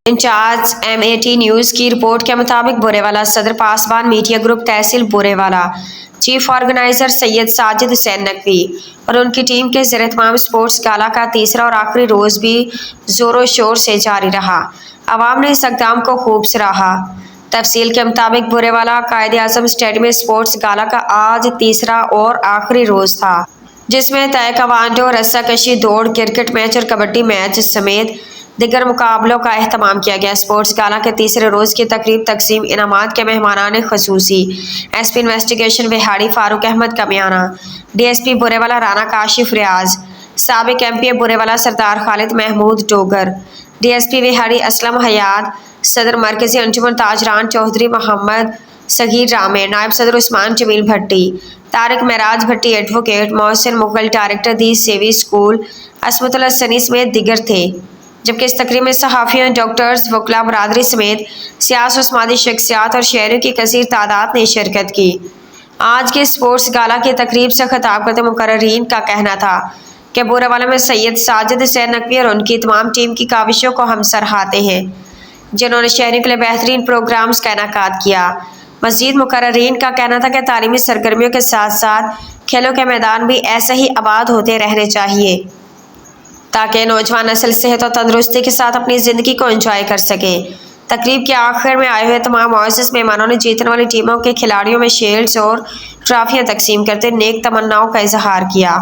In charge MAT news की report के मुताबिक बोरेवाला सदर पासबान मीडिया ग्रुप तहसील बोरेवाला चीफ ऑर्गेनाइजर सैयद साजिद हुसैन नकवी और उनकी टीम के ज़ेर-ए-तमाम स्पोर्ट्स गाला का तीसरा और आखिरी रोज़ भी ज़ोरों शोर से जारी रहा। अवाम ने इस इक़दाम को खूब सराहा। तफसील के मुताबिक बोरेवाला कायद-ए-आज़म स्टेडियम में स्पोर्ट्स गाला का आज तीसरा और आखिरी रोज़ था, जिसमें ताइक्वांडो, रस्साकशी, दौड़, क्रिकेट मैच और कबड्डी मैच समेत दिगर मुकाबलों का एहतमाम किया गया। स्पोर्ट्स गाला के तीसरे रोज़ की तकरीब तकसीम इनामात के मेहमानान खसूसी SP investigation Vehari Farooq Ahmad Kamiana, DSP Burewala Rana Kashif Riaz, साबिक MPA बोरेवाला सरदार खालिद महमूद डोगर, DSP विहाड़ी असलम हयात, सदर मरकजी अंजुमन ताजरान चौधरी मोहम्मद सगीर रामे, नायब सदर उस्मान जमील भट्टी, तारिक महराज भट्टी एडवोकेट, मोहसिन मुगल डायरेक्टर दी सेवी स्कूल, असमतुल्लाह सनी समेत दिगर थे। जबकि इस तकरीब में सहाफ़ियों, डॉक्टर्स, वकला बरादरी समेत सियासी और समाजी शख्सियात और शहरियों की कसीर तादाद ने शिरकत की। आज के स्पोर्ट्स गाला की तकरीब से खिताब करते मुकर्रीन का कहना था कि बोरेवाला में सैयद साजिद हुसैन नकवी और उनकी तमाम टीम की काविशों को हम सराहते हैं, जिन्होंने शहरियों के लिए बेहतरीन प्रोग्राम्स का इनेकाद किया। मज़ीद मुकर्रीन का कहना था कि तालीमी सरगर्मियों के साथ साथ खेलों के मैदान भी ऐसे ही आबाद होते रहने चाहिए, ताकि नौजवान नस्ल सेहत और तंदुरुस्ती के साथ अपनी ज़िंदगी को एंजॉय कर सके। तकरीब के आखिर में आए हुए तमाम मुअज़्ज़ज़ मेहमानों ने जीतने वाली टीमों के खिलाड़ियों में शील्ड्स और ट्रॉफियाँ तकसीम करते नेक तमन्नाओं का इजहार किया।